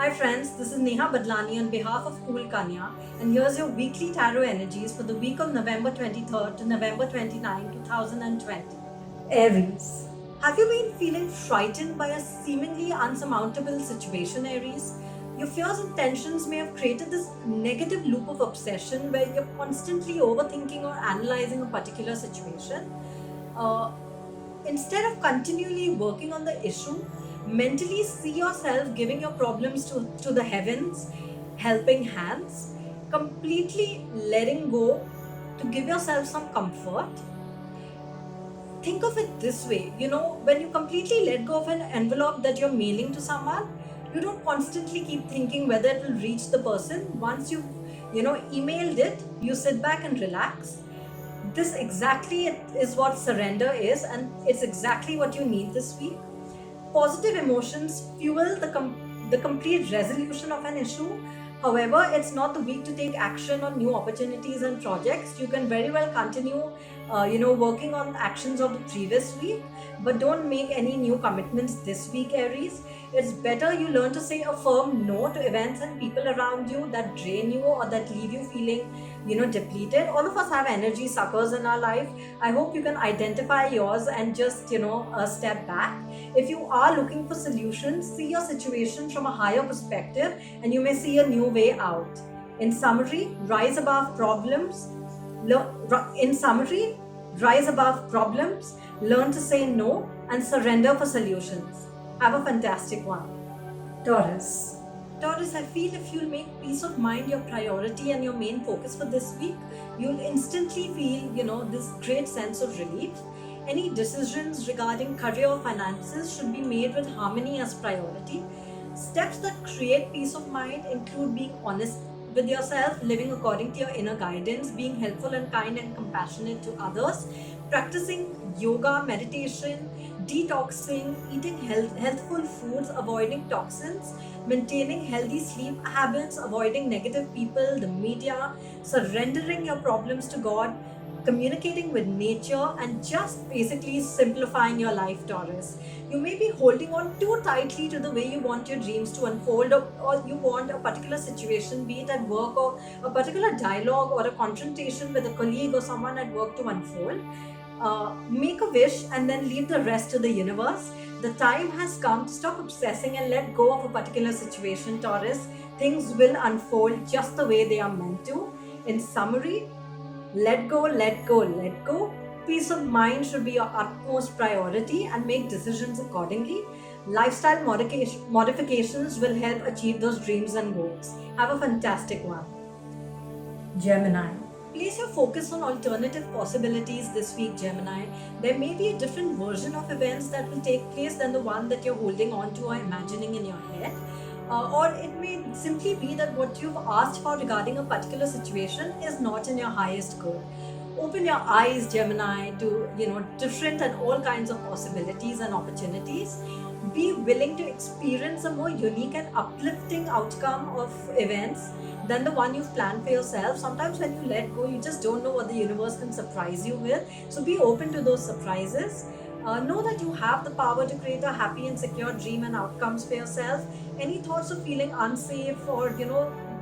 Hi friends, this is Neha Badlani on behalf of Cool Kanya, and here's your weekly tarot energies for the week of November 23rd to November 29, 2020. Aries. Have you been feeling frightened by a seemingly unsurmountable situation, Aries? Your fears and tensions may have created this negative loop of obsession where you're constantly overthinking or analyzing a particular situation. Uh, Instead of continually working on the issue, mentally see yourself giving your problems to the heavens, helping hands, completely letting go to give yourself some comfort. Think of it this way, when you completely let go of an envelope that you're mailing to someone, you don't constantly keep thinking whether it will reach the person. Once you've emailed it, you sit back and relax. This exactly is what surrender is, and it's exactly what you need this week. Positive emotions fuel the complete resolution of an issue. However, it's not the week to take action on new opportunities and projects. You can very well continue, working on actions of the previous week, but don't make any new commitments this week, Aries. It's better you learn to say a firm no to events and people around you that drain you or that leave you feeling, depleted. All of us have energy suckers in our life. I hope you can identify yours and just, step back. If you are looking for solutions, see your situation from a higher perspective and you may see a new way out. In summary, rise above problems. In summary, rise above problems, learn to say no, and surrender for solutions. Have a fantastic one. Taurus. Taurus, I feel if you'll make peace of mind your priority and your main focus for this week, you'll instantly feel, this great sense of relief. Any decisions regarding career or finances should be made with harmony as priority. Steps that create peace of mind include being honest with yourself, living according to your inner guidance, being helpful and kind and compassionate to others, practicing yoga, meditation, detoxing, eating healthful foods, avoiding toxins, maintaining healthy sleep habits, avoiding negative people, the media, surrendering your problems to God, communicating with nature, and just basically simplifying your life, Taurus. You may be holding on too tightly to the way you want your dreams to unfold, or you want a particular situation, be it at work or a particular dialogue or a confrontation with a colleague or someone at work to unfold. Make a wish and then leave the rest to the universe. The time has come to stop obsessing and let go of a particular situation, Taurus. Things will unfold just the way they are meant to. In summary, let go, let go, let go. Peace of mind should be your utmost priority and make decisions accordingly. Lifestyle modifications will help achieve those dreams and goals. Have a fantastic one. Gemini. Place your focus on alternative possibilities this week, Gemini. There may be a different version of events that will take place than the one that you're holding on to or imagining in your head. Or it may simply be that what you've asked for regarding a particular situation is not in your highest good. Open your eyes, Gemini, to different and all kinds of possibilities and opportunities. Be willing to experience a more unique and uplifting outcome of events than the one you've planned for yourself. Sometimes when you let go, you just don't know what the universe can surprise you with. So be open to those surprises. Know that you have the power to create a happy and secure dream and outcomes for yourself. Any thoughts of feeling unsafe or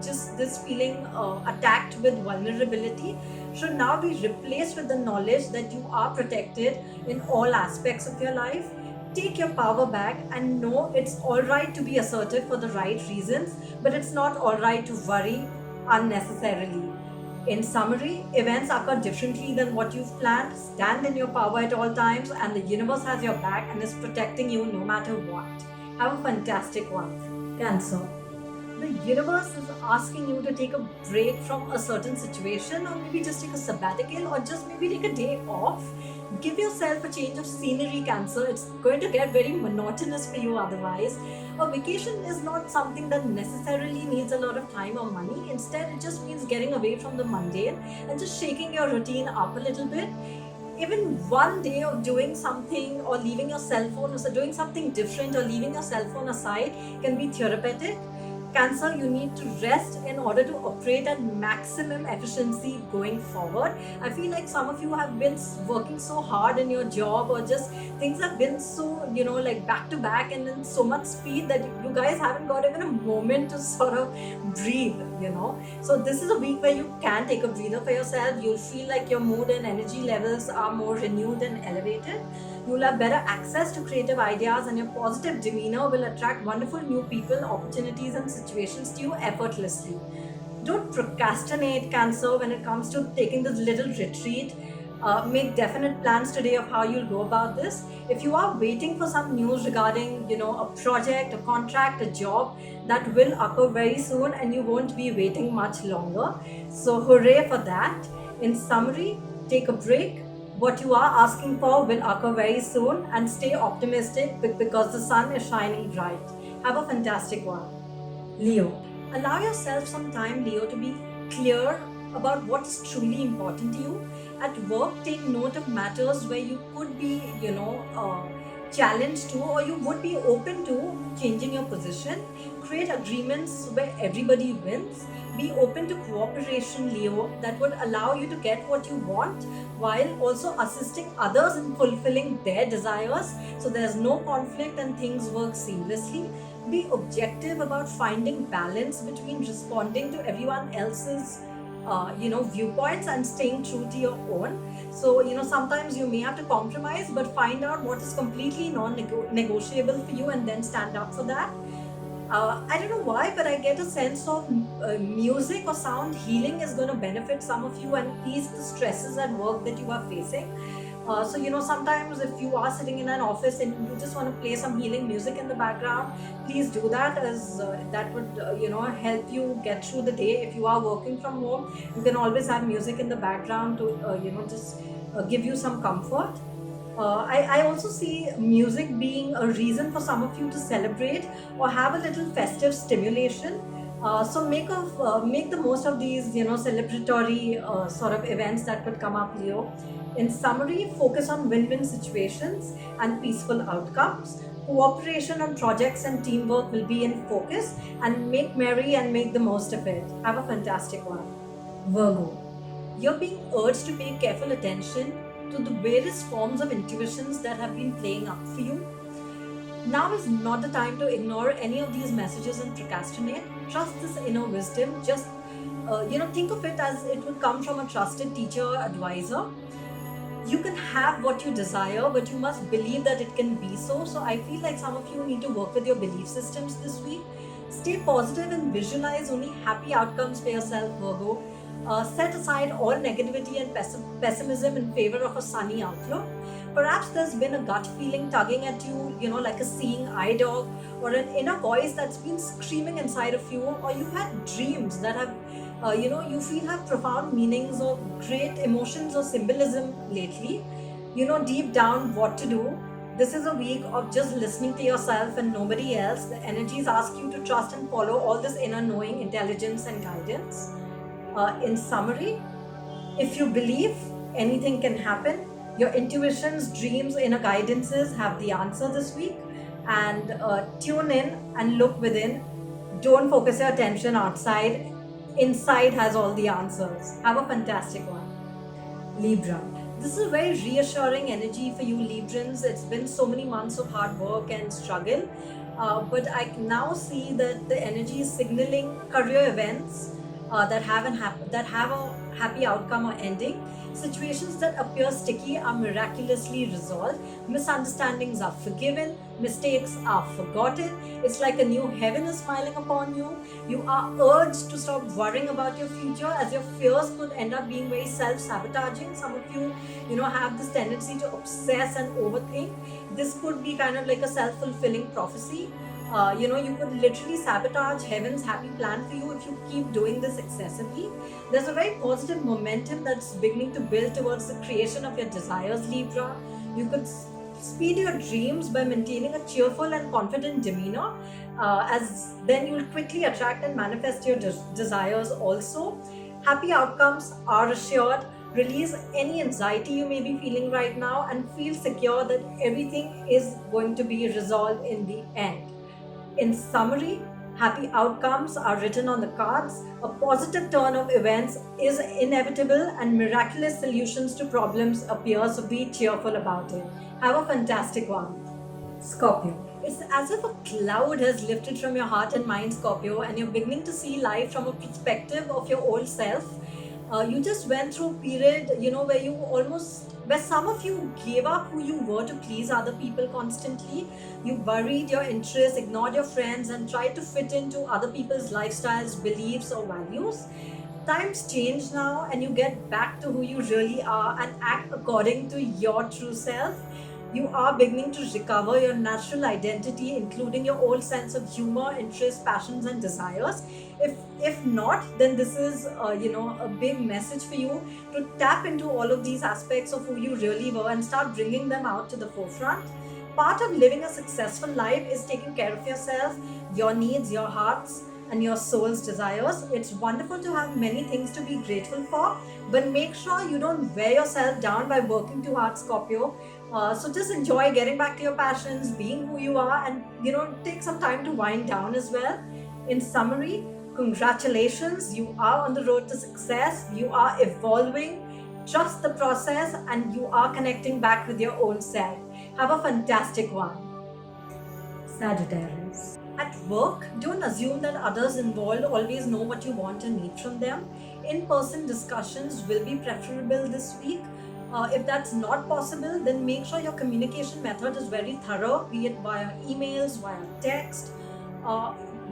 just this feeling attacked with vulnerability should now be replaced with the knowledge that you are protected in all aspects of your life. Take your power back and know it's all right to be assertive for the right reasons, but it's not all right to worry unnecessarily. In summary, events occur differently than what you've planned. Stand in your power at all times, and the universe has your back and is protecting you no matter what. Have a fantastic one. Cancer. The universe is asking you to take a break from a certain situation, or maybe just take a sabbatical, or just maybe take a day off. Give yourself a change of scenery, Cancer. It's going to get very monotonous for you otherwise. A vacation is not something that necessarily needs a lot of time or money. Instead, it just means getting away from the mundane and just shaking your routine up a little bit. Even one day of doing something or leaving your cell phone, or so doing something different or leaving your cell phone aside can be therapeutic. Cancer, you need to rest in order to operate at maximum efficiency going forward. I feel like some of you have been working so hard in your job, or just things have been so, like back to back and in so much speed that you guys haven't got even a moment to sort of breathe. So this is a week where you can take a breather for yourself. You'll feel like your mood and energy levels are more renewed and elevated. You'll have better access to creative ideas, and your positive demeanor will attract wonderful new people, opportunities, and situations to you effortlessly. Don't procrastinate, Cancer, when it comes to taking this little retreat. Make definite plans today of how you'll go about this. If you are waiting for some news regarding, a project, a contract, a job, that will occur very soon, and you won't be waiting much longer. So hooray for that. In summary, take a break. What you are asking for will occur very soon, and stay optimistic because the sun is shining bright. Have a fantastic one. Leo. Allow yourself some time, Leo, to be clear about what's truly important to you. At work, take note of matters where you could be, challenged to, or you would be open to changing your position. Create agreements where everybody wins. Be open to cooperation, Leo, that would allow you to get what you want while also assisting others in fulfilling their desires. So there's no conflict and things work seamlessly. Be objective about finding balance between responding to everyone else's viewpoints and staying true to your own. So sometimes you may have to compromise, but find out what is completely non-negotiable for you and then stand up for that. I don't know why, but I get a sense of music or sound healing is going to benefit some of you and ease the stresses at work that you are facing. So sometimes if you are sitting in an office and you just want to play some healing music in the background, please do that, as that would help you get through the day. If you are working from home, you can always have music in the background to just give you some comfort. I also see music being a reason for some of you to celebrate or have a little festive stimulation. So make the most of these celebratory sort of events that could come up, Leo. In summary, focus on win-win situations and peaceful outcomes. Cooperation on projects and teamwork will be in focus, and make merry and make the most of it. Have a fantastic one. Virgo. You're being urged to pay careful attention to the various forms of intuitions that have been playing up for you. Now is not the time to ignore any of these messages and procrastinate. Trust this inner wisdom. Just think of it as it would come from a trusted teacher or advisor. You can have what you desire, but you must believe that it can be so. So I feel like some of you need to work with your belief systems this week. Stay positive and visualize only happy outcomes for yourself, Virgo. Set aside all negativity and pessimism in favor of a sunny outlook. Perhaps there's been a gut feeling tugging at you, like a seeing eye dog, or an inner voice that's been screaming inside of you, or you've had dreams that have, you feel have profound meanings or great emotions or symbolism lately. Deep down what to do. This is a week of just listening to yourself and nobody else. The energies ask you to trust and follow all this inner knowing, intelligence, and guidance. In summary, if you believe, anything can happen. Your intuitions, dreams, inner guidances have the answer this week. And tune in and look within. Don't focus your attention outside. Inside has all the answers. Have a fantastic one. Libra. This is a very reassuring energy for you, Librans. It's been so many months of hard work and struggle. But I now see that the energy is signaling career events that have a happy outcome or ending. Situations that appear sticky are miraculously resolved. Misunderstandings are forgiven. Mistakes are forgotten. It's like a new heaven is smiling upon you. You are urged to stop worrying about your future, as your fears could end up being very self-sabotaging. Some of you, have this tendency to obsess and overthink. This could be kind of like a self-fulfilling prophecy. You could literally sabotage heaven's happy plan for you if you keep doing this excessively. There's a very positive momentum that's beginning to build towards the creation of your desires, Libra. You could speed your dreams by maintaining a cheerful and confident demeanor, as then you'll quickly attract and manifest your desires also. Happy outcomes are assured. Release any anxiety you may be feeling right now and feel secure that everything is going to be resolved in the end. In summary, Happy outcomes are written on the cards. A positive turn of events is inevitable, and miraculous solutions to problems appear, so be cheerful about it. Have a fantastic one. Scorpio. It's as if a cloud has lifted from your heart and mind, Scorpio, and you're beginning to see life from a perspective of your old self. You just went through a period, where some of you gave up who you were to please other people constantly. You buried your interests, ignored your friends, and tried to fit into other people's lifestyles, beliefs, or values. Times change now, and you get back to who you really are and act according to your true self. You are beginning to recover your natural identity, including your old sense of humor, interests, passions, and desires. If not, then this is a big message for you to tap into all of these aspects of who you really were and start bringing them out to the forefront. Part of living a successful life is taking care of yourself, your needs, your hearts, and your soul's desires. It's wonderful to have many things to be grateful for, but make sure you don't wear yourself down by working too hard, Scorpio. So just enjoy getting back to your passions, being who you are, and take some time to wind down as well. In summary, congratulations, you are on the road to success, you are evolving, trust the process, and you are connecting back with your own self. Have a fantastic one. Sagittarius. At work, don't assume that others involved always know what you want and need from them. In-person discussions will be preferable this week. If that's not possible, then make sure your communication method is very thorough, be it via emails, via text,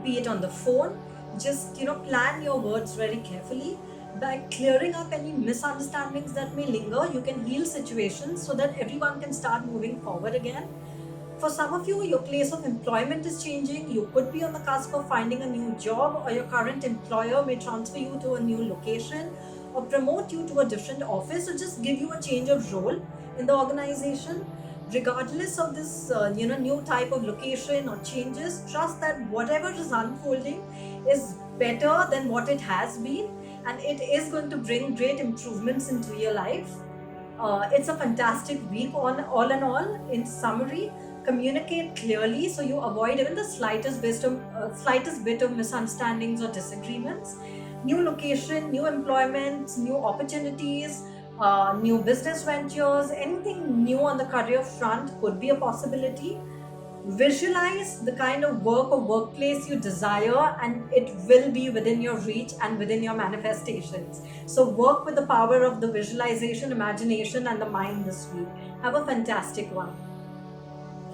be it on the phone. Just plan your words very carefully. By clearing up any misunderstandings that may linger, you can heal situations so that everyone can start moving forward again. For some of you, your place of employment is changing. You could be on the cusp of finding a new job, or your current employer may transfer you to a new location or promote you to a different office, or just give you a change of role in the organization. Regardless of this new type of location or changes, trust that whatever is unfolding is better than what it has been, and it is going to bring great improvements into your life. It's a fantastic week on all in all. In summary, communicate clearly so you avoid even the slightest bit of misunderstandings or disagreements. New location, new employment, new opportunities, new business ventures, anything new on the career front could be a possibility. Visualize the kind of work or workplace you desire, and it will be within your reach and within your manifestations. So work with the power of the visualization, imagination, and the mind this week. Have a fantastic one.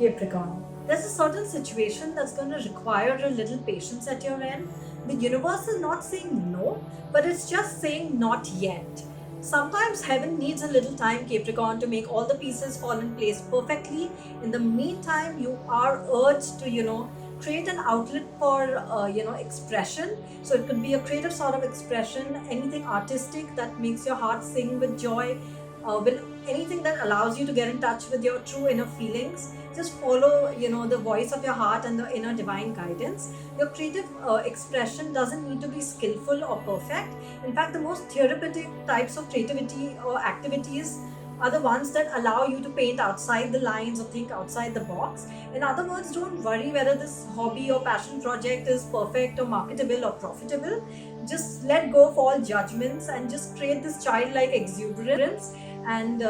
Capricorn. There's a certain situation that's going to require a little patience at your end. The universe is not saying no, but it's just saying not yet. Sometimes heaven needs a little time, Capricorn, to make all the pieces fall in place perfectly. In the meantime, you are urged to, create an outlet for, expression. So it could be a creative sort of expression, anything artistic that makes your heart sing with joy, with anything that allows you to get in touch with your true inner feelings. Just follow the voice of your heart and the inner divine guidance. Your creative expression doesn't need to be skillful or perfect. In fact, the most therapeutic types of creativity or activities are the ones that allow you to paint outside the lines or think outside the box. In other words, don't worry whether this hobby or passion project is perfect or marketable or profitable. Just let go of all judgments and just create this childlike exuberance, and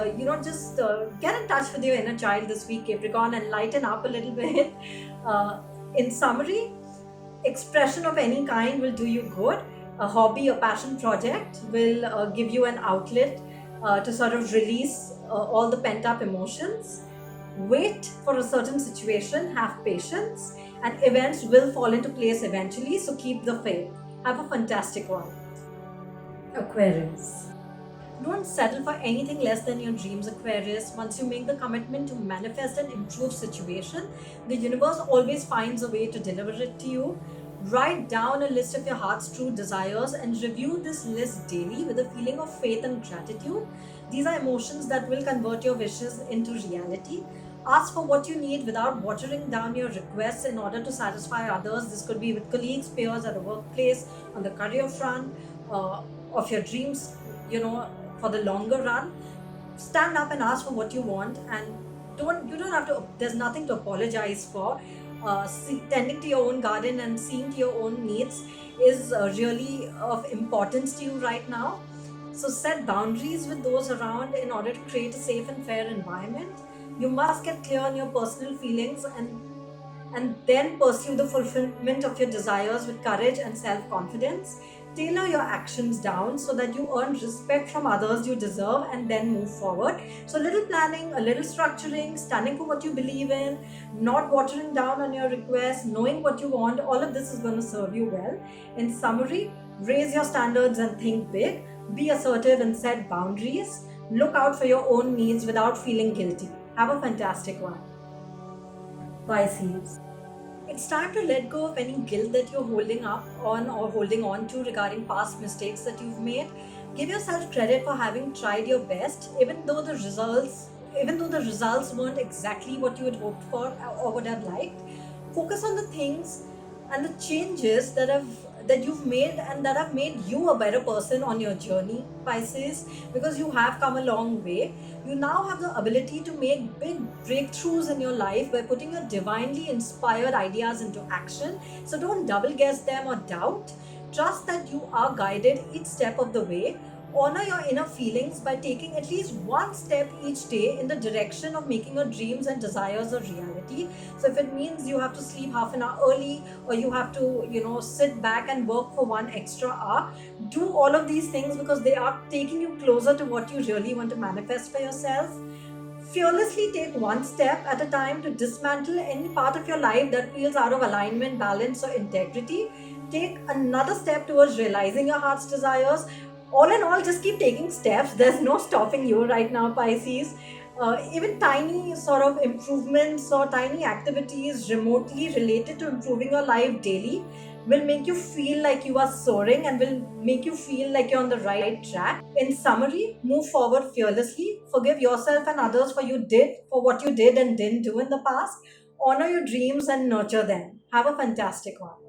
just get in touch with your inner child this week, Capricorn, and lighten up a little bit. In summary, expression of any kind will do you good. A hobby or passion project will give you an outlet to sort of release all the pent up emotions. Wait for a certain situation, have patience, and events will fall into place eventually, so keep the faith. Have a fantastic one. Aquarius. Don't settle for anything less than your dreams, Aquarius. Once you make the commitment to manifest an improved situation, the universe always finds a way to deliver it to you. Write down a list of your heart's true desires and review this list daily with a feeling of faith and gratitude. These are emotions that will convert your wishes into reality. Ask for what you need without watering down your requests in order to satisfy others. This could be with colleagues, peers, at the workplace, on the career front, of your dreams, for the longer run. Stand up and ask for what you want, and you don't have to, there's nothing to apologize for. tending to your own garden and seeing to your own needs is really of importance to you right now. So set boundaries with those around in order to create a safe and fair environment. You must get clear on your personal feelings and then pursue the fulfillment of your desires with courage and self confidence. Tailor your actions down so that you earn respect from others you deserve and then move forward. So, little planning, a little structuring, standing for what you believe in, not watering down on your requests, knowing what you want, all of this is going to serve you well. In summary, raise your standards and think big, be assertive and set boundaries, look out for your own needs without feeling guilty. Have a fantastic one. Pisces. It's time to let go of any guilt that you're holding up on or holding on to regarding past mistakes that you've made. Give yourself credit for having tried your best, even though the results weren't exactly what you had hoped for or would have liked. Focus on the things and the changes that you've made and that have made you a better person on your journey, Pisces, because you have come a long way. You now have the ability to make big breakthroughs in your life by putting your divinely inspired ideas into action. So don't double guess them or doubt. Trust that you are guided each step of the way. Honor your inner feelings by taking at least one step each day in the direction of making your dreams and desires a reality. So if it means you have to sleep half an hour early, or you have to, sit back and work for 1 extra hour, do all of these things because they are taking you closer to what you really want to manifest for yourself. Fearlessly take one step at a time to dismantle any part of your life that feels out of alignment, balance, or integrity. Take another step towards realizing your heart's desires. All in all, just keep taking steps. There's no stopping you right now, Pisces. Even tiny sort of improvements or tiny activities remotely related to improving your life daily will make you feel like you are soaring and will make you feel like you're on the right track. In summary, move forward fearlessly, forgive yourself and others for what you did and didn't do in the past, honor your dreams and nurture them. Have a fantastic one.